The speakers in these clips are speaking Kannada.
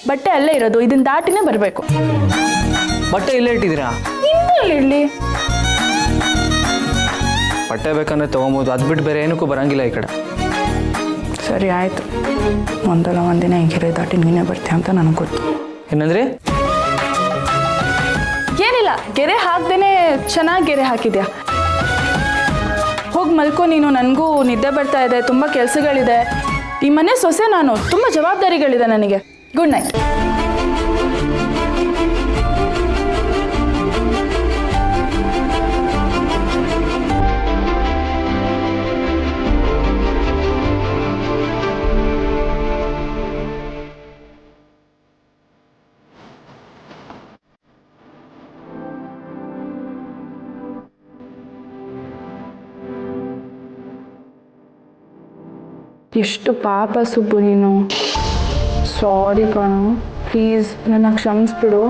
ಬಟ್ಟೆ ಅಲ್ಲೇ ಇರೋದು, ಇದನ್ನ ದಾಟಿನೇ ಬರಬೇಕು. ಬಟ್ಟೆ ಇಲ್ಲೇ ಇಟ್ಟಿದ್ದೀರಾ? ಇರಲಿ. ಬಟ್ಟೆ ಬೇಕಂದ್ರೆ ತೊಗೊಬೋದು, ಅದು ಬಿಟ್ಟು ಬೇರೆ ಏನಕ್ಕೂ ಬರಂಗಿಲ್ಲ ಈ ಕಡೆ. ಸರಿ ಆಯಿತು, ಒಂದಲ್ಲ ಒಂದಿನ ಈ ಗೆರೆ ದಾಟಿ ನೀನೇ ಬರ್ತೀಯ ಅಂತ ನನಗೆ ಗೊತ್ತು. ಏನಂದ್ರೆ? ಏನಿಲ್ಲ, ಗೆರೆ ಹಾಕ್ದೇನೆ ಚೆನ್ನಾಗಿ ಗೆರೆ ಹಾಕಿದ್ಯಾ. ಹೋಗಿ ಮಲ್ಕೋ ನೀನು, ನನಗೂ ನಿದ್ದೆ ಬರ್ತಾ ಇದೆ, ತುಂಬ ಕೆಲಸಗಳಿದೆ. ಈ ಮನೆ ಸೊಸೆ ನಾನು, ತುಂಬ ಜವಾಬ್ದಾರಿಗಳಿದೆ ನನಗೆ. Good night. ಎಷ್ಟು ಪಾಪ ಸುಬ್ಬು ನೀನು. ಸಾರಿ ಕಣು, ಪ್ಲೀಸ್ ನನ್ನ ಕ್ಷಮಿಸ್ಬಿಡು.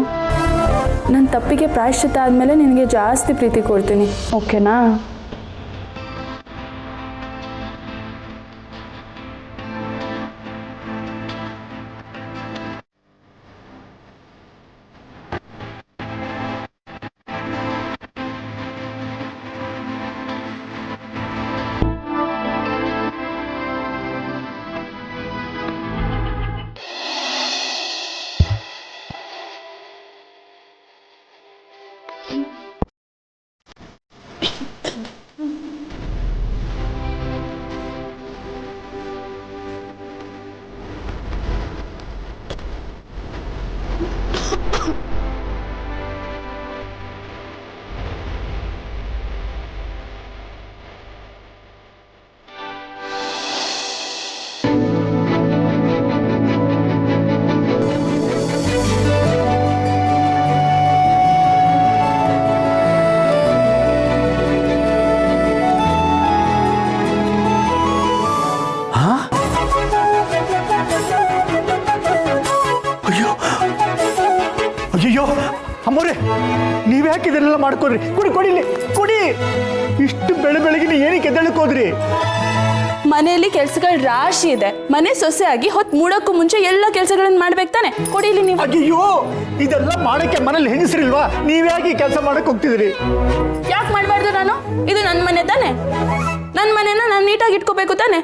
ನನ್ನ ತಪ್ಪಿಗೆ ಪ್ರಾಯಶ್ಚಿತ್ತ ಆದಮೇಲೆ ನಿನಗೆ ಜಾಸ್ತಿ ಪ್ರೀತಿ ಕೊಡ್ತೀನಿ, ಓಕೆನಾ? ಅಯ್ಯೋ ಅಮ್ಮೋರೆ, ನೀವ್ ಯಾಕೆ ಇದನ್ನೆಲ್ಲ ಮಾಡ್ಕೊಡ್ರಿ? ಕೊಡಿಲಿ ಕೊಡಿ. ಇಷ್ಟು ಬೆಳಗಿನ ಏನಕ್ಕೆ ಎದ್ದೇಳಕ್ ಹೋದ್ರಿ? ಮನೆಯಲ್ಲಿ ಕೆಲಸಗಳ ರಾಶಿ ಇದೆ. ಮನೆ ಸೊಸೆ ಆಗಿ ಹೊತ್ತು ಮೂಡಕ್ಕೂ ಮುಂಚೆ ಎಲ್ಲ ಕೆಲಸಗಳನ್ನ ಮಾಡ್ಬೇಕು ತಾನೆ. ಕೊಡಿಲಿ ನೀವು. ಅಯ್ಯೋ, ಇದೆಲ್ಲ ಮಾಡಕ್ಕೆ ಮನೇಲಿ ಹೆಂಗಸ್ರಿಲ್ವಾ? ನೀವ್ಯಾಕೆ ಕೆಲಸ ಮಾಡಕ್ ಹೋಗ್ತಿದ್ರಿ? ಯಾಕೆ ಮಾಡಬಾರ್ದು ನಾನು? ಇದು ನನ್ನ ಮನೆ ತಾನೆ. ನನ್ನ ಮನೆನ ನಾನು ನೀಟಾಗಿ ಇಟ್ಕೋಬೇಕು ತಾನೆ.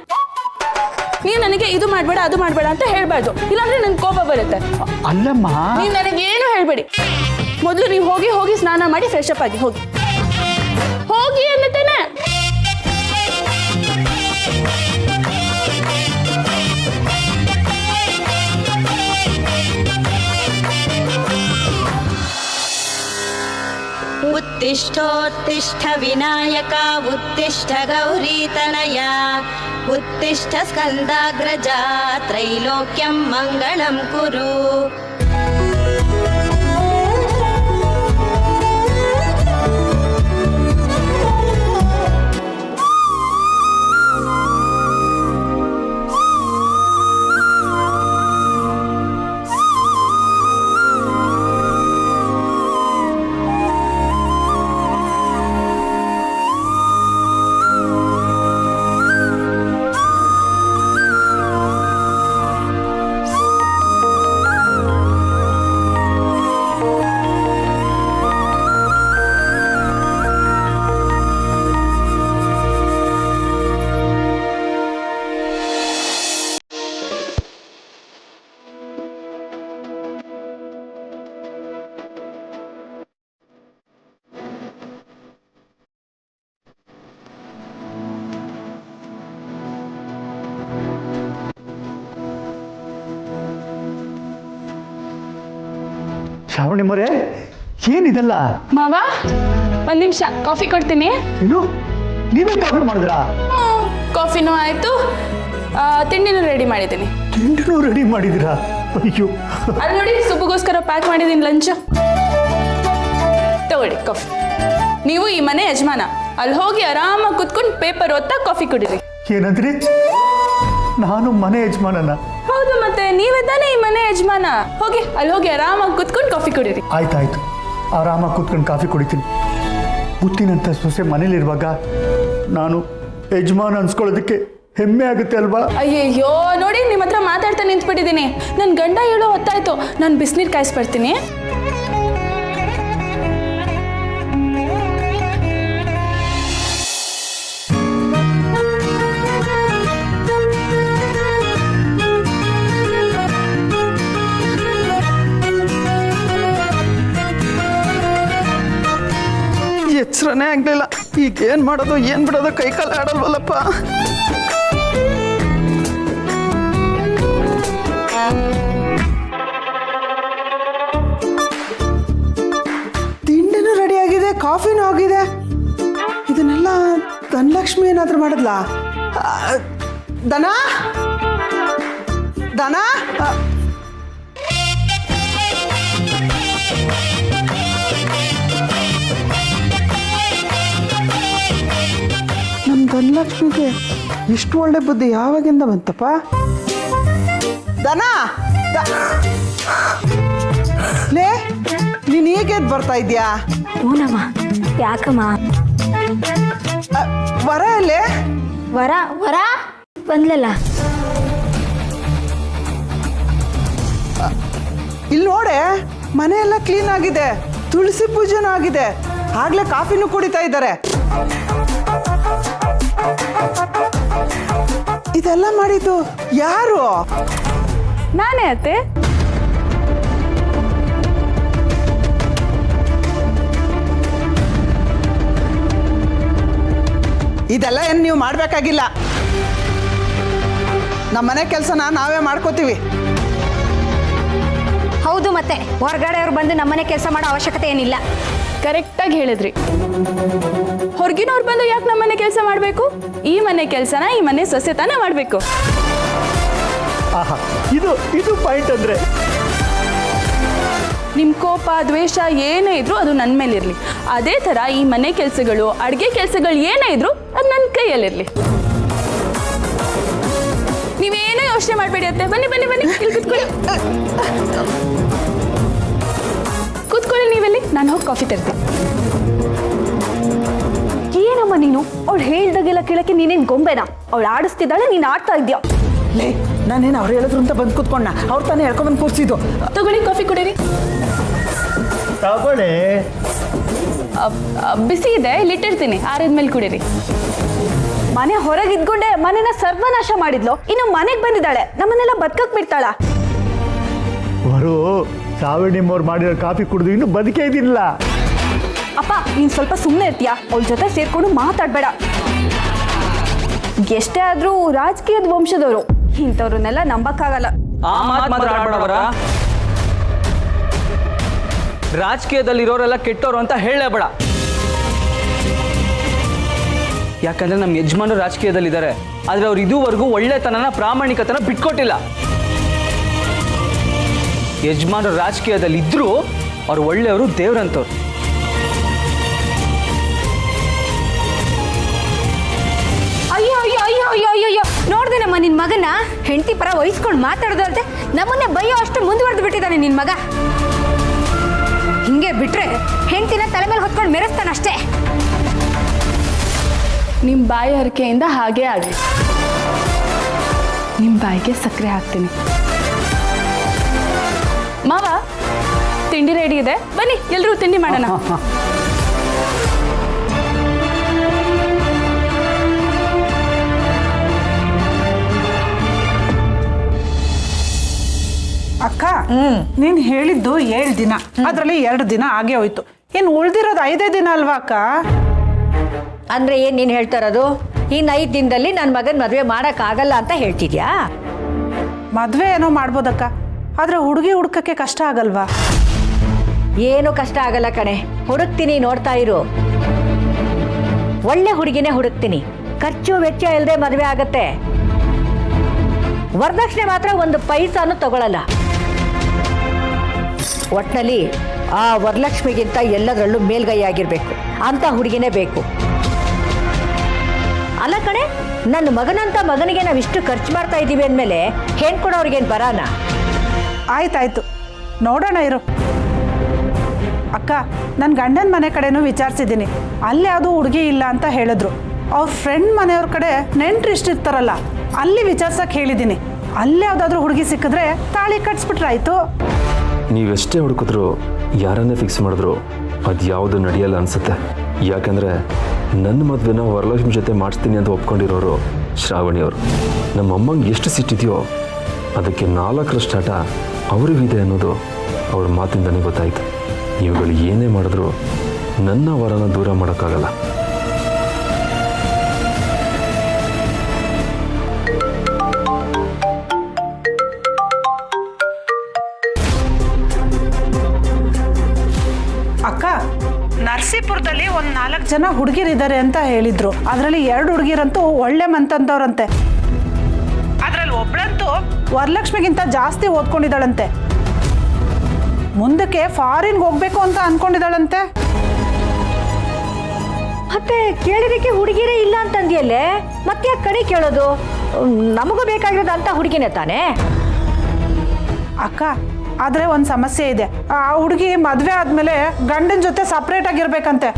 ನೀವು ನನಗೆ ಇದು ಮಾಡಬೇಡ ಅದು ಮಾಡಬೇಡ ಅಂತ ಹೇಳ್ಬಾರ್ದು, ಇಲ್ಲಾಂದ್ರೆ ನನ್ ಕೋಪ ಬರುತ್ತೆ. ಅಲ್ಲಮ್ಮ, ನೀವು ನನಗೇನು ಹೇಳ್ಬೇಡಿ. ಮೊದಲು ನೀವು ಹೋಗಿ ಸ್ನಾನ ಮಾಡಿ ಫ್ರೆಶ್ ಅಪ್ ಆಗಿ ಹೋಗಿ ಅನ್ನತೇನೆ. उत्तिष्ठोत्तिष्ठ विनायक उत्तिष्ठ गौरीतनया उत्तिष्ठ स्कन्दाग्रजा त्रैलोक्यं मङ्गलं कुरु. ಶ್ರಾವಣಿ ಮೊರೆ, ಏನಿದೆಲ್ಲ? ಮಾವ, ಒಂದ್ ನಿಮಿಷ ಕಾಫಿ ಕೊಡ್ತೀನಿ. ಏನು, ನೀವೇ ಕಾಫಿ ಮಾಡಿದ್ರಾ? ಕಾಫಿನೂ ಆಯ್ತು, ತಿಂಡಿನೂ ರೆಡಿ ಮಾಡಿದ್ದೀನಿ. ತಿಂಡಿನೂ ರೆಡಿ ಮಾಡಿದಿರಾ? ಅಯ್ಯೋ, ಅಲ್ಲಿ ನೋಡಿ, ಸುಬ್ಬಗೋಸ್ಕರ ಪ್ಯಾಕ್ ಮಾಡಿದ್ದೀನಿ ಲಂಚ್. ತಗೊಳ್ಳಿ ಕಾಫಿ. ನೀವು ಈ ಮನೆ ಯಜಮಾನ, ಅಲ್ಲಿ ಹೋಗಿ ಆರಾಮಾಗಿ ಕುತ್ಕೊಂಡು ಪೇಪರ್ ಓದ್ತಾ ಕಾಫಿ ಕುಡೀರಿ. ಏನಂದ್ರಿ? ನಾನು ಮನೆ ಯಜಮಾನನ? ಹೌದು, ಮತ್ತೆ ನೀವೇ ತಾನೇ ಈ ಮನೆ ಯಜಮಾನ. ಹೋಗಿ ಅಲ್ಲಿ ಹೋಗಿ ಆರಾಮಾಗಿ ಕುತ್ಕೊಂಡು ಕಾಫಿ ಕುಡೀರಿ. ಆಯ್ತಾಯ್ತು, ಆರಾಮಾಗಿ ಕೂತ್ಕೊಂಡು ಕಾಫಿ ಕುಡಿತೀನಿ. ಮುತ್ತಿನಂತ ಸೊಸೆ ಮನೇಲಿರುವಾಗ ನಾನು ಯಜಮಾನ ಅನ್ಸ್ಕೊಳ್ಳೋದಕ್ಕೆ ಹೆಮ್ಮೆ ಆಗುತ್ತೆ ಅಲ್ವಾ? ಅಯ್ಯಯ್ಯೋ ನೋಡಿ, ನಿಮ್ಮ ಹತ್ರ ಮಾತಾಡ್ತಾ ನಿಂತ್ಬಿಟ್ಟಿದ್ದೀನಿ. ನನ್ನ ಗಂಡ ಹೇಳೋ ಹೊತ್ತಾಯ್ತು, ನಾನು ಬಿಸಿನೀರು ಕಾಯಿಸ್ಬರ್ತೀನಿ. ಎಚ್ಚರನೇ ಆಗ್ಲಿಲ್ಲ. ಈಗ ಏನ್ ಮಾಡೋದು ಏನ್ ಬಿಡೋದು, ಕೈಕಾಲು ಆಡಲ್ವಲ್ಲಪ್ಪ. ತಿಂಡಿನೂ ರೆಡಿ ಆಗಿದೆ, ಕಾಫಿನೂ ಆಗಿದೆ. ಇದನ್ನೆಲ್ಲ ಧನಲಕ್ಷ್ಮಿ ಏನಾದ್ರೂ ಮಾಡಿದ್ಲಾ? ದನ ದನ ನಮ್ಮ ಧನಲಕ್ಷ್ಮಿಗೆ ಇಷ್ಟು ಒಳ್ಳೆ ಬುದ್ಧಿ ಯಾವಾಗಿಂದ ಬಂತಪ್ಪ? ದನ ಲೇ, ನೀನು ಈಗ ಬರ್ತಾ ಇದ್ಯಾ? ಹೂನಮ್ಮ. ಯಾಕಮ್ಮ? ವರ ಅಲ್ಲೇ ವರ ವರ ಬಂದ್ಲಲ್ಲ. ಇಲ್ಲಿ ನೋಡೆ, ಮನೆ ಎಲ್ಲ ಕ್ಲೀನ್ ಆಗಿದೆ, ತುಳಸಿ ಪೂಜೆನೂ ಆಗಿದೆ, ಆಗ್ಲೇ ಕಾಫಿನೂ ಕುಡಿತಾ ಇದ್ದಾರೆ. ಇದೆಲ್ಲ ಮಾಡಿದ್ದು ಯಾರು? ನಾನೇ ಅತ್ತೆ. ಇದೆಲ್ಲ ಏನು ನೀವು ಮಾಡಬೇಕಾಗಿಲ್ಲ. ನಮ್ಮನೆ ಕೆಲಸನ ನಾವೇ ಮಾಡ್ಕೋತೀವಿ. ಹೌದು, ಮತ್ತೆ ಹೊರಗಡೆ ಅವ್ರು ಬಂದು ನಮ್ಮನೆ ಕೆಲಸ ಮಾಡೋ ಅವಶ್ಯಕತೆ ಏನಿಲ್ಲ. ಕರೆಕ್ಟಾಗಿ ಹೇಳಿದ್ರಿ. ಹೊರಗಿನವ್ರು ಬಂದು ಯಾಕೆ ನಮ್ಮನೆ ಕೆಲಸ ಮಾಡಬೇಕು? ಈ ಮನೆ ಕೆಲಸನ ಈ ಮನೆ ಸೊಸೆ ತಾನೇ ಮಾಡಬೇಕು. ಆಹಾ, ಇದು ಪಾಯಿಂಟ್ ಅಂದ್ರೆ. ನಿಮ್ಮ ಕೋಪ ದ್ವೇಷ ಏನೇ ಇದ್ರು ಅದು ನನ್ನ ಮೇಲಿರಲಿ. ಅದೇ ಥರ ಈ ಮನೆ ಕೆಲಸಗಳು, ಅಡುಗೆ ಕೆಲಸಗಳು ಏನೇ ಇದ್ರು ಅದು ನನ್ನ ಕೈಯಲ್ಲಿರಲಿ. ನೀವೇನೋ ಯೋಚನೆ ಮಾಡಬೇಡಿ ಅತ್ತೆ. ಬನ್ನಿ ಬನ್ನಿ ಬನ್ನಿ, ಇಲ್ಲಿ ಕೂತ್ಕೊಳ್ಳಿ. ಕೂತ್ಕೊಳ್ಳಿ ನೀವೆಲ್ಲಿ, ನಾನು ಹೋಗಿ ಕಾಫಿ ತರ್ತೀನಿ. ಏನಮ್ಮ ನೀನು? ಅವ್ಳು ಹೇಳ್ದಾಗೆಲ್ಲ ಕೇಳಕ್ಕೆ ನೀನೇನು ಗೊಂಬೆನಾ? ಅವಳು ಆಡಿಸ್ತಿದ್ದಾಳೆ, ನೀನು ಆಡ್ತಾ ಇದ್ಯಾ? ಲೇ, ನಾನೇನು ಅವ್ರು ಹೇಳಿದ್ರು ಅಂತ ಬಂದು ಕೂತ್ಕೊಂಡ, ಅವ್ರು ತಾನೇ ಹೇಳ್ಕೊಂಡ್ಬಂದು ಕೂರಿಸಿದ್ದು. ತಗೊಳ್ಳಿ, ಕಾಫಿ ಕುಡೀರಿ. ತಗೊಳ್ಳಿ. ಬಿಸಿ ಇದೆ, ಇಲ್ಲಿಟ್ಟಿರ್ತೀನಿ, ಆರಿದ್ಮೇಲೆ ಕುಡೀರಿ. ಮನೆ ಹೊರಗಿದ್ಕೊಂಡೆ ಮನೆನ ಸರ್ವನಾಶ ಮಾಡಿದ್ಲು, ಇನ್ನು ಮನೆಗೆ ಬಂದಿದ್ದಾಳೆ, ನಮ್ಮನ್ನೆಲ್ಲ ಬದುಕಕ್ ಬಿಡ್ತಾಳ? ಅವರು ಸಾವಣಿಮ್ಮವ್ರು ಮಾಡಿರೋ ಕಾಫಿ ಕುಡಿದು ಇನ್ನೂ ಬದುಕೇ ಇದಿಲ್ಲ. ಅಪ್ಪ, ನೀನು ಸ್ವಲ್ಪ ಸುಮ್ಮನೆ ಇರ್ತೀಯಾ? ಅವಳ ಜೊತೆ ಸೇರ್ಕೊಂಡು ಮಾತಾಡಬೇಡ. ಎಷ್ಟೇ ಆದರೂ ರಾಜಕೀಯದ ವಂಶದವರು, ಇಂಥವ್ರನ್ನೆಲ್ಲ ನಂಬಕ್ಕಾಗಲ್ಲ. ಆ ಮಾತು ಮಾತ್ರ ಆಡ್ಬೇಡವರ. ರಾಜಕೀಯದಲ್ಲಿರೋರೆಲ್ಲ ಕೆಟ್ಟವರು ಅಂತ ಹೇಳಲೇಬೇಡ. ಯಾಕಂದ್ರೆ ನಮ್ಮ ಯಜಮಾನರು ರಾಜಕೀಯದಲ್ಲಿದ್ದಾರೆ, ಆದ್ರೆ ಅವ್ರು ಇದುವರೆಗೂ ಒಳ್ಳೆತನನ ಪ್ರಾಮಾಣಿಕತನ ಬಿಟ್ಕೊಟ್ಟಿಲ್ಲ. ಯಜಮಾನರು ರಾಜಕೀಯದಲ್ಲಿ ಇದ್ರೂ ಅವ್ರು ಒಳ್ಳೆಯವರು, ದೇವ್ರಂತವ್ರು. ಅಯ್ಯೋ ಅಯ್ಯೋ ಅಯ್ಯೋ ಅಯ್ಯೋ ಅಯ್ಯೋ ಅಯ್ಯೋ, ನೋಡ್ದೇನಮ್ಮ ನಿನ್ನ ಮಗನ ಹೆಂಡತಿ ಪರ ವಹಿಸ್ಕೊಂಡು ಮಾತಾಡೋದಲ್ದೆ ನಮ್ಮನ್ನೇ ಬೈಯೋ ಅಷ್ಟು ಮುಂದುವರೆದು ಬಿಟ್ಟಿದ್ದಾನೆ ನಿನ್ನ ಮಗ. ಹಿಂಗೆ ಬಿಟ್ರೆ ಹೆಂಡತಿನ ತಲೆ ಮೇಲೆ ಹೊತ್ಕೊಂಡು ಮೆರೆಸ್ತಾನಷ್ಟೇ. ನಿಮ್ಮ ಬಾಯಿ ಹರಕೆಯಿಂದ ಹಾಗೇ ಆಗಲಿ. ನಿಮ್ಮ ಬಾಯಿಗೆ ಸಕ್ಕರೆ ಹಾಕ್ತೀನಿ. ಮಾವ, ತಿಂಡಿ ರೆಡಿ ಇದೆ, ಬನ್ನಿ ಎಲ್ಲರೂ ತಿಂಡಿ ಮಾಡೋಣ. ಅಕ್ಕ, ನೀನು ಹೇಳಿದ್ದು 7 ದಿನ, ಅದರಲ್ಲಿ 2 ದಿನ ಆಗೇ ಹೋಯ್ತು. ಇನ್ನು ಉಳ್ದಿರೋದು 5 ದಿನ ಅಲ್ವಾ ಅಕ್ಕ? ಅಂದ್ರೆ ಏನ್ ನೀನ್ ಹೇಳ್ತಾ ಇರೋದು? ಇನ್ನು 5 ದಿನದಲ್ಲಿ ನನ್ನ ಮಗನ ಮದುವೆ ಮಾಡಕ್ಕಾಗಲ್ಲ ಅಂತ ಹೇಳ್ತಿದ್ಯಾ? ಮದುವೆ ಏನೋ ಮಾಡ್ಬೋದಕ್ಕ, ಆದ್ರೆ ಹುಡುಗಿ ಹುಡ್ಕಕ್ಕೆ ಕಷ್ಟ ಆಗಲ್ವಾ? ಏನು ಕಷ್ಟ ಆಗಲ್ಲ ಕಣೆ, ಹುಡುಕ್ತೀನಿ, ನೋಡ್ತಾ ಇರು. ಒಳ್ಳೆ ಹುಡುಗಿನೇ ಹುಡುಕ್ತೀನಿ, ಖರ್ಚು ವೆಚ್ಚ ಇಲ್ಲದೆ ಮದುವೆ ಆಗತ್ತೆ. ವರದಕ್ಷಿಣೆ ಮಾತ್ರ 1 ಪೈಸಾನು ತಗೊಳ್ಳಲ್ಲ. ಒಟ್ನಲ್ಲಿ ಆ ವರಲಕ್ಷ್ಮಿಗಿಂತ ಎಲ್ಲದರಲ್ಲೂ ಮೇಲ್ಗೈ ಆಗಿರ್ಬೇಕು ಅಂತ ಹುಡುಗಿನೇ ಬೇಕು. ಅಲ್ಲ ಕಣೆ, ನನ್ನ ಮಗನಂತ ಮಗನಿಗೆ ನಾವಿಷ್ಟು ಖರ್ಚು ಮಾಡ್ತಾ ಇದ್ದೀವಿ ಅಂದಮೇಲೆ ಹೆಣ್ ಕೊಡೋರಿಗೇನು ಬರಾನ? ಆಯ್ತಾಯ್ತು, ನೋಡೋಣ ಇರು. ಅಕ್ಕ, ನನ್ನ ಗಂಡನ ಮನೆ ಕಡೆನೂ ವಿಚಾರಿಸಿದ್ದೀನಿ, ಅಲ್ಲಿ ಯಾವುದೂ ಹುಡುಗಿ ಇಲ್ಲ ಅಂತ ಹೇಳಿದ್ರು. ಅವ್ರ ಫ್ರೆಂಡ್ ಮನೆಯವ್ರ ಕಡೆ ನೆಂಟ್ರು ಇಷ್ಟಿರ್ತಾರಲ್ಲ ಅಲ್ಲಿ ವಿಚಾರ್ಸಕ್ಕೆ ಹೇಳಿದ್ದೀನಿ. ಅಲ್ಲಿ ಯಾವುದಾದ್ರೂ ಹುಡುಗಿ ಸಿಕ್ಕಿದ್ರೆ ತಾಳಿ ಕಟ್ಸ್ಬಿಟ್ರಾಯ್ತು. ನೀವೆಷ್ಟೇ ಹುಡುಕಿದ್ರು ಯಾರನ್ನೇ ಫಿಕ್ಸ್ ಮಾಡಿದ್ರು ಅದು ಯಾವುದು ನಡೆಯಲ್ಲ ಅನಿಸುತ್ತೆ. ಯಾಕಂದರೆ ನನ್ನ ಮದುವೆನ ವರಲಕ್ಷ್ಮಿ ಜೊತೆ ಮಾಡಿಸ್ತೀನಿ ಅಂತ ಒಪ್ಕೊಂಡಿರೋರು ಶ್ರಾವಣಿಯವರು. ನಮ್ಮ ಅಮ್ಮಂಗೆ ಎಷ್ಟು ಸಿಟ್ಟಿದೆಯೋ ಅದಕ್ಕೆ 4ರಷ್ಟು ಹಠ ಅವ್ರಿಗಿದೆ ಅನ್ನೋದು ಅವ್ರ ಮಾತಿಂದನೇ ಗೊತ್ತಾಯಿತು. ಇವುಗಳು ಏನೇ ಮಾಡಿದ್ರು ನನ್ನ ವರನ ದೂರ ಮಾಡೋಕ್ಕಾಗಲ್ಲ. ಅಕ್ಕ, ನರಸೀಪುರದಲ್ಲಿ ಒಂದು 4 ಜನ ಹುಡುಗಿರಿದ್ದಾರೆ ಅಂತ ಹೇಳಿದ್ರು. ಅದರಲ್ಲಿ 2 ಹುಡುಗಿರಂತೂ ಒಳ್ಳೆ ಮಂತಂದವ್ರಂತೆ. ಅದರಲ್ಲಿ ಒಬ್ಳಂತೂ ವರಲಕ್ಷ್ಮಿಗಿಂತ ಜಾಸ್ತಿ ಓದ್ಕೊಂಡಿದ್ದಾಳಂತೆ. ಮುಂದಕ್ಕೆ ಫಾರಿನ್ಗೆ ಹೋಗ್ಬೇಕು ಅಂತ ಅನ್ಕೊಂಡಿದ್ದಾಳಂತೆ. ಮತ್ತೆ ಕೇಳಿದಕ್ಕೆ ಹುಡುಗಿರೇ ಇಲ್ಲ ಅಂತಂದಿಯಲ್ಲೇ, ಮತ್ತೆ ಯಾಕೆ ಕಡೆ ಕೇಳೋದು? ನಮಗೂ ಬೇಕಾಗಿರೋದು ಅಂತ ಹುಡುಗಿನೇ ತಾನೇ. ಅಕ್ಕ, ಆದರೆ ಒಂದು ಸಮಸ್ಯೆ ಇದೆ. ಆ ಹುಡುಗಿ ಮದುವೆ ಆದಮೇಲೆ ಗಂಡನ ಜೊತೆ ಸಪ್ರೇಟ್ ಆಗಿರ್ಬೇಕಂತೆ.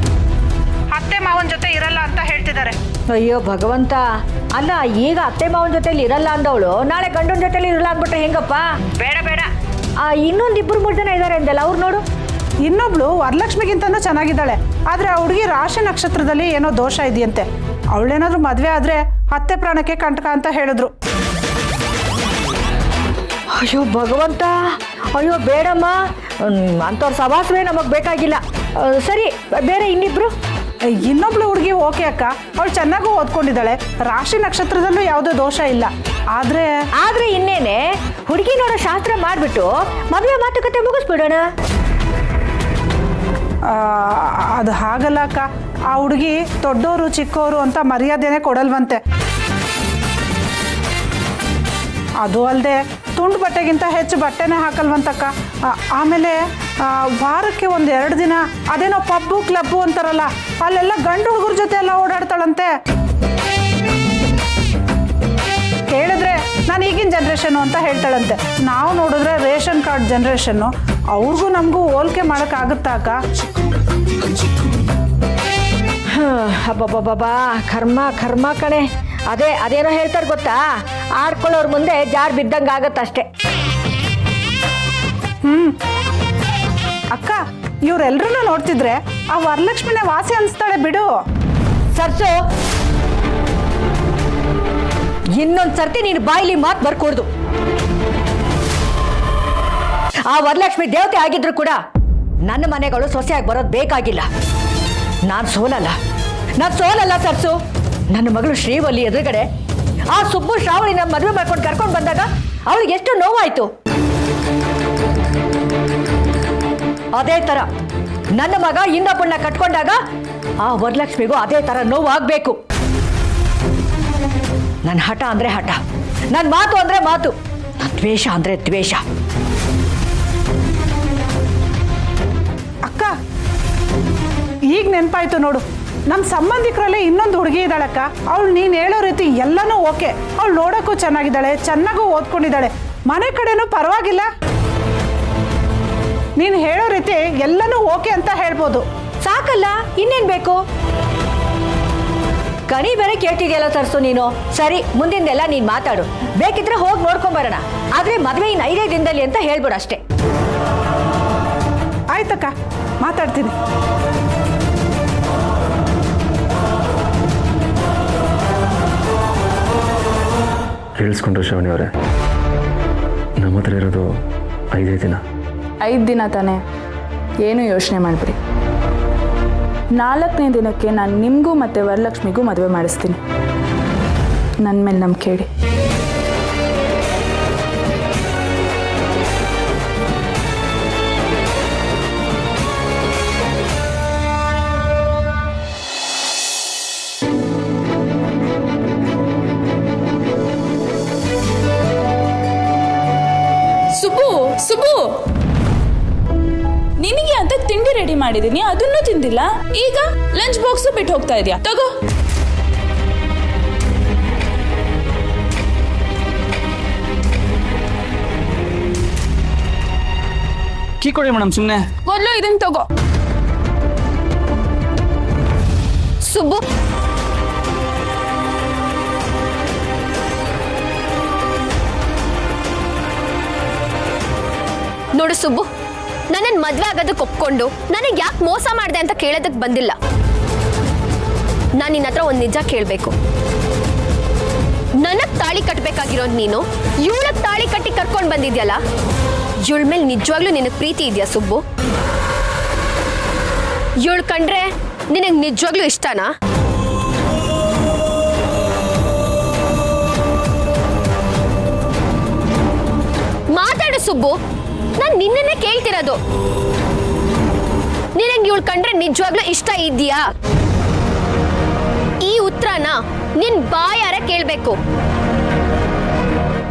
ಅತ್ತೆ ಮಾವನ ಜೊತೆ ಇರಲ್ಲ ಅಂತ ಹೇಳ್ತಿದ್ದಾರೆ. ಅಯ್ಯೋ ಭಗವಂತ, ಅಲ್ಲ ಈಗ ಅತ್ತೆ ಮಾವನ ಜೊತೆಲಿ ಇರಲ್ಲ ಅಂದವಳು ನಾಳೆ ಗಂಡನ ಜೊತೆಲಿ ಇರಲ್ಲ ಅಂದ್ಬಿಟ್ರೆ ಹೆಂಗಪ್ಪ? ಬೇಡ ಬೇಡ. ಇನ್ನೊಂದು 2-3 ಜನ ಇದ್ದಾರೆ ಅಂದಲ್ಲ, ಅವ್ರು ನೋಡು. ಇನ್ನೊಬ್ಳು ವರಲಕ್ಷ್ಮಿಗಿಂತನೂ ಚೆನ್ನಾಗಿದ್ದಾಳೆ. ಆದರೆ ಆ ಹುಡುಗಿ ರಾಶಿ ನಕ್ಷತ್ರದಲ್ಲಿ ಏನೋ ದೋಷ ಇದೆಯಂತೆ. ಅವಳೇನಾದ್ರೂ ಮದುವೆ ಆದರೆ ಅತ್ತೆ ಪ್ರಾಣಕ್ಕೆ ಕಂಟಕ ಅಂತ ಹೇಳಿದ್ರು. ಅಯ್ಯೋ ಭಗವಂತ, ಅಯ್ಯೋ ಬೇಡಮ್ಮ, ಅಂಥವ್ರ ಸವಾಸವೇ ನಮಗೆ ಬೇಕಾಗಿಲ್ಲ. ಸರಿ, ಬೇರೆ ಇನ್ನೊಬ್ಳು ಹುಡುಗಿ ಓಕೆ ಅಕ್ಕ, ಅವಳು ಚೆನ್ನಾಗೂ ಓದ್ಕೊಂಡಿದ್ದಾಳೆ. ರಾಶಿ ನಕ್ಷತ್ರದಲ್ಲೂ ಯಾವುದೋ ದೋಷ ಇಲ್ಲ. ಆದ್ರೆ ಇನ್ನೇನೆ, ಹುಡುಗಿ ನೋಡೋ ಶಾಸ್ತ್ರ ಮಾಡಿಬಿಟ್ಟು ಮದುವೆ ಮಾತುಕತೆ ಮುಗಿಸ್ಬಿಡೋಣ. ಅದು ಹಾಗಲ್ಲ ಅಕ್ಕ. ಆ ಹುಡುಗಿ ದೊಡ್ಡವರು ಚಿಕ್ಕವರು ಅಂತ ಮರ್ಯಾದೆನೇ ಕೊಡಲ್ವಂತೆ. ಅದು ಅಲ್ಲದೆ ತುಂಡು ಬಟ್ಟೆಗಿಂತ ಹೆಚ್ಚು ಬಟ್ಟೆನೇ ಹಾಕಲ್ವಂತಕ್ಕ. ಆಮೇಲೆ ವಾರಕ್ಕೆ 1-2 ದಿನ ಅದೇನೋ ಪಬ್ಬು ಕ್ಲಬ್ಬು ಅಂತಾರಲ್ಲ, ಅಲ್ಲೆಲ್ಲ ಗಂಡು ಹುಡುಗರ ಜೊತೆ ಎಲ್ಲ ಓಡಾಡ್ತಾಳಂತೆ. ಕೇಳಿದ್ರೆ ನಾನು ಈಗಿನ ಜನ್ರೇಷನ್ನು ಅಂತ ಹೇಳ್ತಾಳಂತೆ. ನಾವು ನೋಡಿದ್ರೆ ರೇಷನ್ ಕಾರ್ಡ್ ಜನ್ರೇಷನ್ನು. ಅವ್ರಿಗೂ ನಮಗೂ ಹೋಲಿಕೆ ಮಾಡೋಕ್ಕಾಗುತ್ತಾ ಅಕ್ಕ? ಹಬ್ಬಬ್ಬಬ್ಬಾ, ಕರ್ಮ ಕಣೆ. ಅದೇನೋ ಹೇಳ್ತಾರೆ ಗೊತ್ತಾ, ಆಡ್ಕೊಳ್ಳೋರ್ ಮುಂದೆ ಜಾರ್ ಬಿದ್ದಂಗೆ ಆಗತ್ತಷ್ಟೇ. ಅಕ್ಕ, ಇವರೆಲ್ಲರೂ ನೋಡ್ತಿದ್ರೆ ಆ ವರಲಕ್ಷ್ಮಿನೇ ವಾಸಿ ಅನಿಸ್ತಾಳೆ ಬಿಡು. ಸರ್ಸು, ಇನ್ನೊಂದು ಸರ್ತಿ ನೀನು ಬಾಯಿಲಿ ಮಾತು ಬರ್ಕೊಡ್ದು. ಆ ವರಲಕ್ಷ್ಮಿ ದೇವತೆ ಆಗಿದ್ರು ಕೂಡ ನನ್ನ ಮನೆಗಳು ಸೊಸೆಯಾಗಿ ಬರೋದು ಬೇಕಾಗಿಲ್ಲ. ನಾನು ಸೋಲಲ್ಲ ಸರ್ಸು. ನನ್ನ ಮಗಳು ಶ್ರೀವಲ್ಲಿ ಎದುರುಗಡೆ ಆ ಸುಬ್ಬು ಶ್ರಾವಣಿನ ಮದುವೆ ಮಾಡ್ಕೊಂಡು ಕರ್ಕೊಂಡು ಬಂದಾಗ ಅವಳಿಗೆ ಎಷ್ಟು ನೋವಾಯ್ತು. ಅದೇ ತರ ನನ್ನ ಮಗ ಇನ್ನೊಬ್ಬಳನ್ನ ಕಟ್ಕೊಂಡಾಗ ಆ ವರಲಕ್ಷ್ಮಿಗೂ ಅದೇ ತರ ನೋವಾಗಬೇಕು. ನನ್ನ ಹಠ ಅಂದ್ರೆ ಹಠ, ನನ್ನ ಮಾತು ಅಂದ್ರೆ ಮಾತು, ನನ್ನ ದ್ವೇಷ ಅಂದ್ರೆ ದ್ವೇಷ. ಅಕ್ಕ, ಈಗ ನೆನಪಾಯ್ತು ನೋಡು, ನಮ್ಮ ಸಂಬಂಧಿಕರಲ್ಲೇ ಇನ್ನೊಂದು ಹುಡುಗಿ ಇದ್ದಾಳಕ್ಕ. ಅವಳು ನೀನು ಹೇಳೋ ರೀತಿ ಎಲ್ಲನೂ ಓಕೆ. ಅವಳು ನೋಡೋಕ್ಕೂ ಚೆನ್ನಾಗಿದ್ದಾಳೆ, ಚೆನ್ನಾಗೂ ಓದ್ಕೊಂಡಿದ್ದಾಳೆ, ಮನೆ ಕಡೆನೂ ಪರವಾಗಿಲ್ಲ. ನೀನು ಹೇಳೋ ರೀತಿ ಎಲ್ಲನೂ ಓಕೆ ಅಂತ ಹೇಳ್ಬೋದು. ಸಾಕಲ್ಲ, ಇನ್ನೇನು ಬೇಕು? ಕಣಿ ಬೇರೆ ಕೇಳ್ತಿದ್ಯಲ್ಲ ಸರ್ಸು ನೀನು. ಸರಿ, ಮುಂದಿಂದೆಲ್ಲ ನೀನು ಮಾತಾಡು. ಬೇಕಿದ್ರೆ ಹೋಗಿ ನೋಡ್ಕೊಂಬರೋಣ. ಆದರೆ ಮದುವೆ ಇನ್ನು 5 ದಿನದಲ್ಲಿ ಅಂತ ಹೇಳ್ಬಿಡು ಅಷ್ಟೇ. ಆಯ್ತಕ್ಕ, ಮಾತಾಡ್ತೀನಿ. ಕೇಳಿಸ್ಕೊಂಡ್ರು ಶ್ರಾವಣಿ ಅವರೇ, ನಮ್ಮ ಹತ್ರ ಇರೋದು 5 ದಿನ. 5 ದಿನ ತಾನೇ, ಏನೂ ಯೋಚನೆ ಮಾಡಿಬಿಡಿ. 4ನೇ ದಿನಕ್ಕೆ ನಾನು ನಿಮಗೂ ಮತ್ತು ವರಲಕ್ಷ್ಮಿಗೂ ಮದುವೆ ಮಾಡಿಸ್ತೀನಿ. ನನ್ನ ಮೇಲೆ ನಂಬಿಕೆ ಇಡಿ. ಸುಬ್ಬು, ನಿನಗೆ ಅಂತ ತಿಂಡಿ ರೆಡಿ ಮಾಡಿದೀನಿ, ಅದನ್ನು ತಿಂದಿಲ್ಲ. ಈಗ ಲಂಚ್ ಬಾಕ್ಸ್ ಬಿಟ್ಟು ಹೋಗ್ತಾ ಇದೆಯಾ? ತಗೋ. ಕೀ ಕೊಡಿ ಮೇಡಮ್, ಸುಮ್ಮನೆ. ಮೊದಲು ಇದನ್ನ ತಗೋ. ಸುಬ್ಬು, ನೋಡು ಸುಬ್ಬು, ನನ್ನನ್ನು ಮದ್ವೆ ಆಗೋದಕ್ಕೆ ಒಪ್ಕೊಂಡು ನನಗೆ ಯಾಕೆ ಮೋಸ ಮಾಡಿದೆ ಅಂತ ಕೇಳೋದಕ್ಕೆ ಬಂದಿಲ್ಲ. ನಾನು ನಿನ್ನ ಹತ್ರ ಒಂದು ನಿಜ ಕೇಳಬೇಕು. ನನಗೆ ತಾಳಿ ಕಟ್ಟಬೇಕಾಗಿರೋದು ನೀನು, ಇವಳಕ್ಕೆ ತಾಳಿ ಕಟ್ಟಿ ಕರ್ಕೊಂಡು ಬಂದಿದ್ಯಲ್ಲ, ಇವಳ ಮೇಲೆ ನಿಜವಾಗ್ಲೂ ನಿನಗೆ ಪ್ರೀತಿ ಇದೆಯಾ ಸುಬ್ಬು? ಇವಳು ಕಂಡ್ರೆ ನಿನಗೆ ನಿಜವಾಗ್ಲೂ ಇಷ್ಟನಾ? ಮಾತಾಡು ಸುಬ್ಬು, ನಾನು ನಿನ್ನನ್ನೇ ಕೇಳ್ತಿರೋದು. ನಿನಗೆ ಇವಳು ಕಂಡ್ರೆ ನಿಜವಾಗ್ಲೂ ಇಷ್ಟ ಇದೆಯಾ? ಈ ಉತ್ತರನ ನಿನ್ ಬಾಯಾರ ಕೇಳ್ಬೇಕು.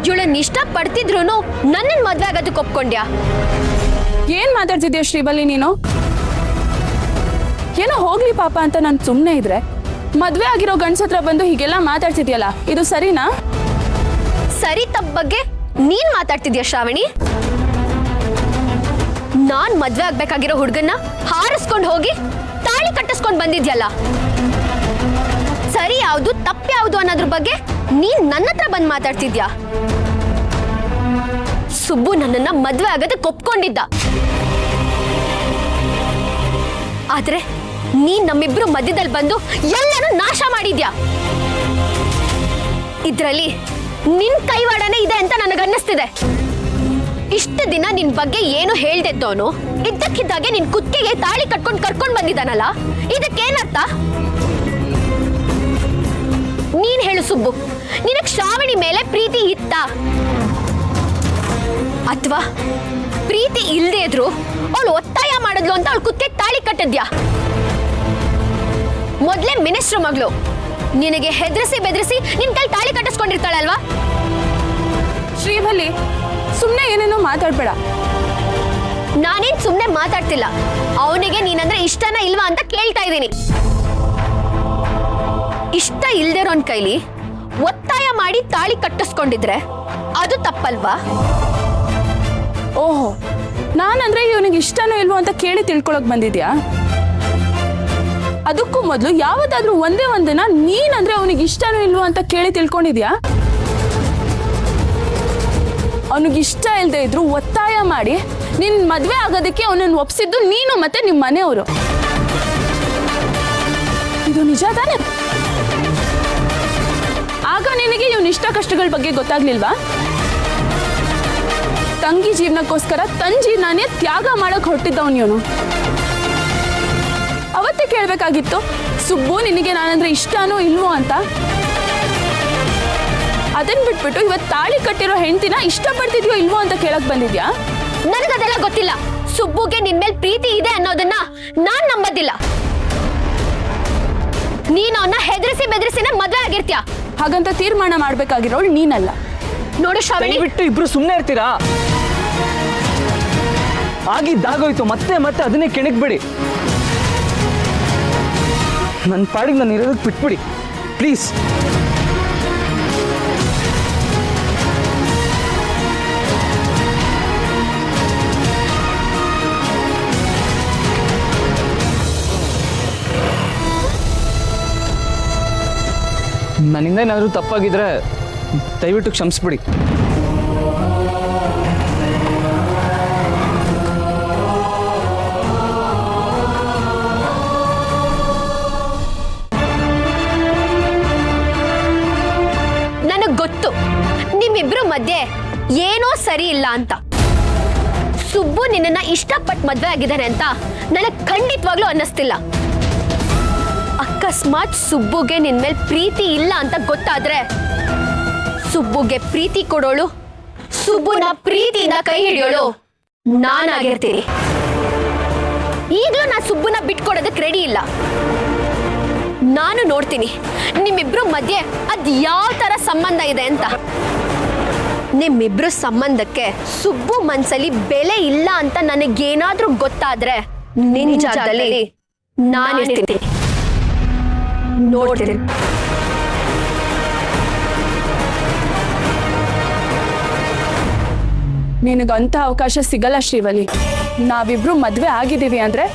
ಇವಳನ್ನ ಇಷ್ಟ ಪಡ್ತಿದ್ರು ನನ್ನನ್ನು ಮದ್ವೆ ಆಗೋದಕ್ಕೆ ಒಪ್ಕೊಂಡ್ಯಾ? ಏನ್ ಮಾತಾಡ್ತಿದ್ಯಾ ಶ್ರೀವಲ್ಲಿ ನೀನು? ಏನೋ ಹೋಗ್ಲಿ ಪಾಪ ಅಂತ ನಾನು ಸುಮ್ಮನೆ ಇದ್ರೆ ಮದ್ವೆ ಆಗಿರೋ ಗಂಡ್ಸತ್ರ ಬಂದು ಹೀಗೆಲ್ಲ ಮಾತಾಡ್ತಿದ್ಯಲ್ಲ, ಇದು ಸರಿನಾ? ಸರಿ ತಪ್ಪ ಬಗ್ಗೆ ನೀನ್ ಮಾತಾಡ್ತಿದ್ಯಾ ಶ್ರಾವಣಿ? ನಾನ್ ಮದ್ವೆ ಆಗ್ಬೇಕಾಗಿರೋ ಹುಡುಗನ್ನ ಹಾರಿಸ್ಕೊಂಡು ಹೋಗಿ ತಾಳಿ ಕಟ್ಟಿಸ್ಕೊಂಡು ಬಂದಿದ್ಯಲ್ಲ, ಸರಿ ಯಾವುದು ತಪ್ಪು ಯಾವುದು ಅನ್ನೋದ್ರ ಬಗ್ಗೆ ನೀನ್ ನನ್ನ ಹತ್ರ ಬಂದು ಮಾತಾಡ್ತಿದ್ಯಾ? ಸುಬ್ಬು ನನ್ನನ್ನ ಮದ್ವೆ ಆಗೋದಕ್ಕೆ ಒಪ್ಕೊಂಡಿದ್ದ, ಆದ್ರೆ ನೀನ್ ನಮ್ಮಿಬ್ರು ಮಧ್ಯದಲ್ಲಿ ಬಂದು ಎಲ್ಲನೂ ನಾಶ ಮಾಡಿದ್ಯಾ. ಇದ್ರಲ್ಲಿ ನಿನ್ ಕೈವಾಡನೇ ಇದೆ ಅಂತ ನನಗನ್ನಿಸ್ತಿದೆ. ಇಷ್ಟು ದಿನ ನಿನ್ ಬಗ್ಗೆ ಏನು ಹೇಳ್ದೆದ್ದವನು ಇದ್ದಕ್ಕಿದ್ದಾಗೆ ನಿನ್ ಕುತ್ತಿಗೆಗೆ ತಾಳಿ ಕರ್ಕೊಂಡ್ ಬಂದಿದ್ದಾನಲ್ಲ, ಇದಕ್ಕೇನರ್ಥ? ನೀನ್ ಹೇಳು ಸುಬ್ಬು, ನಿನಗ್ ಶ್ರಾವಣಿ ಮೇಲೆ ಪ್ರೀತಿ ಇತ್ತ? ಅಥವಾ ಪ್ರೀತಿ ಇಲ್ದೇ ಇದ್ರು ಅವಳು ಒತ್ತಾಯ ಮಾಡಿದ್ಲು ಅಂತ ಅವಳು ಕುತ್ತಿಗೆ ತಾಳಿ ಕಟ್ಟಿದ್ಯಾ? ಮೊದ್ಲೇ ಮಿನಿಸ್ಟ್ರ್ ಮಗಳು, ನಿನಗೆ ಹೆದರಿಸಿ ಬೆದರಿಸಿ ನಿನ್ ಕೈ ತಾಳಿ ಕಟ್ಟಿಸ್ಕೊಂಡಿರ್ತಾಳಲ್ವಾ? ಶ್ರೀವಲ್ಲಿ, ಸುಮ್ಮನೆ ಏನೇನೋ ಮಾತಾಡ್ಬೇಡ. ನಾನೇನ್ ಸುಮ್ಮನೆ ಮಾತಾಡ್ತಿಲ್ಲ, ಅವನಿಗೆ ನೀನಂದ್ರೆ ಇಷ್ಟನ ಇಲ್ವಾ ಅಂತ ಕೇಳ್ತಾ ಇದ್ದೀನಿ. ಇಷ್ಟ ಇಲ್ದಿರೋನ್ ಕೈಲಿ ಒತ್ತಾಯ ಮಾಡಿ ತಾಳಿ ಕಟ್ಟಿಸ್ಕೊಂಡಿದ್ರೆ ಅದು ತಪ್ಪಲ್ವಾ? ಓಹೋ, ನಾನಂದ್ರೆ ಇವನಿಗೆ ಇಷ್ಟನೋ ಇಲ್ವೋ ಅಂತ ಕೇಳಿ ತಿಳ್ಕೊಳಕ್ ಬಂದಿದ್ಯಾ? ಅದಕ್ಕೂ ಮೊದಲು ಯಾವತ್ತಾದ್ರೂ ಒಂದೇ ಒಂದಿನ ನೀನಂದ್ರೆ ಅವನಿಗೆ ಇಷ್ಟನೋ ಇಲ್ವೋ ಅಂತ ಕೇಳಿ ತಿಳ್ಕೊಂಡಿದ್ಯಾ? ಅವನಿಗಿಷ್ಟ ಇಲ್ಲದೆ ಇದ್ರು ಒತ್ತಾಯ ಮಾಡಿ ನಿನ್ ಮದ್ವೆ ಆಗೋದಕ್ಕೆ ಅವನನ್ನು ಒಪ್ಸಿದ್ದು ನೀನು ಮತ್ತೆ ನಿಮ್ಮ ಮನೆಯವರು. ಇದು ನಿಜ ತಾನೆ? ಆಗ ನಿನಗೆ ಇವನ ಇಷ್ಟ ಕಷ್ಟಗಳ ಬಗ್ಗೆ ಗೊತ್ತಾಗ್ಲಿಲ್ವಾ? ತಂಗಿ ಜೀವನಕ್ಕೋಸ್ಕರ ತನ್ನ ಜೀವನನೇ ತ್ಯಾಗ ಮಾಡಕ್ ಹೊರಟಿದ್ದವನು ಇವನು. ಅವತ್ತೇ ಕೇಳ್ಬೇಕಾಗಿತ್ತು, ಸುಬ್ಬು ನಿನಗೆ ನಾನಂದ್ರೆ ಇಷ್ಟನೋ ಇಲ್ವೋ ಅಂತ. ಅದನ್ನ ಬಿಟ್ಬಿಟ್ಟು ಇವತ್ತು ತಾಳಿ ಕಟ್ಟಿರೋ ಹೆಂಡತಿನ ಇಷ್ಟಪಡ್ತಿದ್ಯೋ ಇಲ್ವೋ ಅಂತ ಕೇಳಕ್ ಬಂದಿದ್ಯಾ? ನನಗದೆಲ್ಲ ಗೊತ್ತಿಲ್ಲ. ಸುಬ್ಬುಗೆ ನಿನ್ ಮೇಲೆ ಪ್ರೀತಿ ಇದೆ ಅನ್ನೋದನ್ನ ನಾನ್ ನಂಬೋದಿಲ್ಲ. ನೀನ್ ಅವನ್ನ ಹೆದರಿಸಿ ಬೆದರಿಸಿನೇ ಮದ್ವೆ ಆಗಿರ್ತೀಯ. ಹಾಗಂತ ತೀರ್ಮಾನ ಮಾಡ್ಬೇಕಾಗಿರೋಳು ನೀನಲ್ಲ. ನೋಡು ಶ್ರಾವಣಿ, ಬಿಟ್ಟು ಇಬ್ರು ಸುಮ್ಮನೆ ಇರ್ತೀರಾ? ಆಗಿದ್ದಾಗೋಯ್ತು, ಮತ್ತೆ ಮತ್ತೆ ಅದನ್ನೇ ಕೆಣಕ್ಬೇಡಿ. ನನ್ನ ಪಾಡಿಗೆ ನಾನು ಇರೋದಕ್ಕೆ ಬಿಟ್ಬಿಡಿ ಪ್ಲೀಸ್. ನನ್ನಿಂದ ಏನಾದರೂ ತಪ್ಪಾಗಿದ್ರೆ ದಯವಿಟ್ಟು ಕ್ಷಮಿಸ್ಬಿಡಿ. ನನಗ್ ಗೊತ್ತು ನಿಮ್ಮಿಬ್ರು ಮಧ್ಯೆ ಏನೋ ಸರಿ ಇಲ್ಲ ಅಂತ. ಸುಬ್ಬು ನಿನ್ನನ್ನ ಇಷ್ಟಪಟ್ಟು ಮದ್ವೆ ಆಗಿದ್ದಾನೆ ಅಂತ ನನಗ್ ಖಂಡಿತವಾಗ್ಲೂ ಅನ್ನಿಸ್ತಿಲ್ಲ. ಅಕಸ್ಮಾತ್ ಸುಬ್ಬುಗೆ ನಿನ್ ಮೇಲೆ ಪ್ರೀತಿ ಇಲ್ಲ ಅಂತ ಗೊತ್ತಾದ್ರೆ ಸುಬ್ಬುಗೆ ಪ್ರೀತಿ ಕೊಡೋಳು, ಸುಬ್ಬುನ ಪ್ರೀತಿಯಿಂದ ಕೈ ಹಿಡಿಯೋಳು ನಾನಾಗಿರ್ತೀನಿ. ಈಗಲೂ ನಾನು ಸುಬ್ಬುನ ಬಿಟ್ಕೊಡೋದಕ್ಕೆ ರೆಡಿ ಇಲ್ಲ. ನಾನು ನೋಡ್ತೀನಿ ನಿಮ್ಮಿಬ್ರು ಮಧ್ಯೆ ಅದ್ ಯಾವ ತರ ಸಂಬಂಧ ಇದೆ ಅಂತ. ನಿಮ್ಮಿಬ್ರು ಸಂಬಂಧಕ್ಕೆ ಸುಬ್ಬು ಮನ್ಸಲ್ಲಿ ಬೆಲೆ ಇಲ್ಲ ಅಂತ ನನಗೇನಾದ್ರೂ ಗೊತ್ತಾದ್ರೆ ನಿನ್ ಜಾಗದಲ್ಲಿ ನಾನಿರ್ತೀನಿ, ನೋಡ್ತೀನಿ. ನಿನಗಂತ ಅವಕಾಶ ಸಿಗಲ್ಲ ಶ್ರೀವಲ್ಲಿ. ನಾವಿಬ್ರು ಮದ್ವೆ ಆಗಿದ್ದೀವಿ ಅಂದ್ರೆ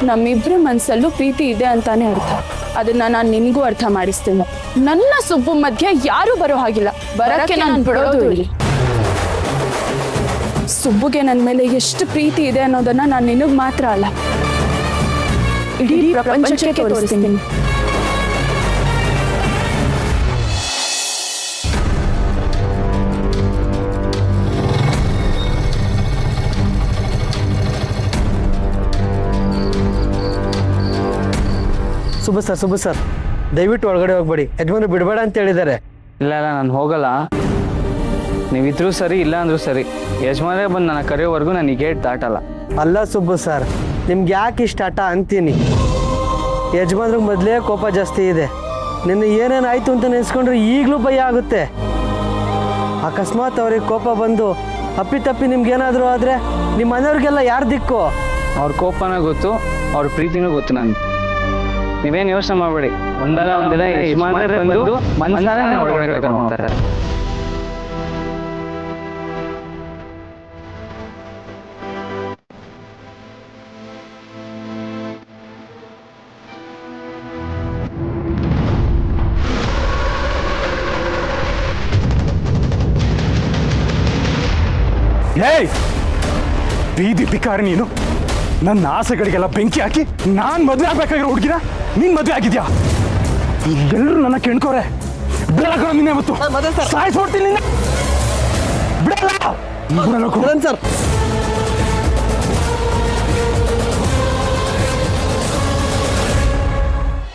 ನಮ್ಮಿಬ್ರು ಮನ್ಸಲ್ಲೂ ಪ್ರೀತಿ ಇದೆ ಅಂತಾನೆ ಅರ್ಥ. ಅದನ್ನ ನಾನು ನಿನಗೂ ಅರ್ಥ ಮಾಡಿಸ್ತೇನೆ. ನನ್ನ ಸುಬ್ಬು ಮಧ್ಯೆ ಯಾರು ಬರೋ ಹಾಗಿಲ್ಲ, ಬರಕ್ಕೆ ನಾನು ಬಿಡೋದು ಇಲ್ಲಿ. ಸುಬ್ಬುಗೆ ನನ್ನ ಮೇಲೆ ಎಷ್ಟು ಪ್ರೀತಿ ಇದೆ ಅನ್ನೋದನ್ನ ನಾನು ನಿನಗೆ ಮಾತ್ರ ಅಲ್ಲ, ಇಡೀ ಪ್ರಪಂಚಕ್ಕೆ ತೋರಿಸ್ತೀನಿ. ಸುಬ್ಬ ಸರ್ ದಯವಿಟ್ಟು ಒಳಗಡೆ ಹೋಗ್ಬೇಡಿ, ಯಜಮಾನ್ರು ಬಿಡಬೇಡ ಅಂತ ಹೇಳಿದ್ದಾರೆ. ಇಲ್ಲ ನಾನು ಹೋಗಲ್ಲ. ನೀವಿದ್ರೂ ಸರಿ ಇಲ್ಲ ಅಂದ್ರೂ ಸರಿ, ಯಜಮಾನ್ರೇ ಬಂದು ನನ್ನ ಕರೆಯೋವರೆಗೂ ನಾನು ಈ ಗೇಟ್ ದಾಟಲ್ಲ. ಅಲ್ಲ ಸುಬ್ಬು ಸರ್, ನಿಮ್ಗೆ ಯಾಕೆ ಇಷ್ಟ ಆಟ ಅಂತೀನಿ. ಯಜಮಾನ್ರಿಗೆ ಮೊದಲೇ ಕೋಪ ಜಾಸ್ತಿ ಇದೆ. ನಿನ್ನ ಏನೇನಾಯ್ತು ಅಂತ ನೆನೆಸ್ಕೊಂಡ್ರೆ ಈಗಲೂ ಭಯ ಆಗುತ್ತೆ. ಅಕಸ್ಮಾತ್ ಅವ್ರಿಗೆ ಕೋಪ ಬಂದು ಅಪ್ಪಿತಪ್ಪಿ ನಿಮ್ಗೇನಾದರೂ ಆದರೆ ನಿಮ್ಮ ಮನೆಯವ್ರಿಗೆಲ್ಲ ಯಾರು ದಿಕ್ಕು? ಅವ್ರ ಕೋಪನ ಗೊತ್ತು, ಅವ್ರ ಪ್ರೀತಿನೂ ಗೊತ್ತು ನನಗೆ. ನೀವೇನು ಯೋಚನೆ ಮಾಡಬೇಡಿ, ಒಂದಲ್ಲ ಒಂದಿನ ಯಜಮಾನ್ರೇ ಬಂದು ಮನಸಾರೆ ಒಳಗಡೆ ಕರ್ಕೊಂಡು ಹೋಗ್ತಾರೆ. ಏಯ್ ಬೀದಿ ಬಿಕಾರಿ ನೀನು, ನನ್ನ ಆಸೆಗಳಿಗೆಲ್ಲ ಬೆಂಕಿ ಹಾಕಿ ನಾನು ಮದುವೆ ಆಗ್ಬೇಕಾಗಿರೋ ಹುಡುಗಿನ ನೀನ್ ಮದುವೆ ಆಗಿದ್ಯಾ? ಎಲ್ಲರೂ ನನ್ನ ಕೆಣ್ಕೋರೆ. ಬಿಡಲ್ಲ ನಿನ್ನೆ ಇವತ್ತು ಸಾಯಿಸ್ಬಿಡ್ತೀನಿ ನಿನ್ನ. ಬಿಡಲ್ಲ ಸರ್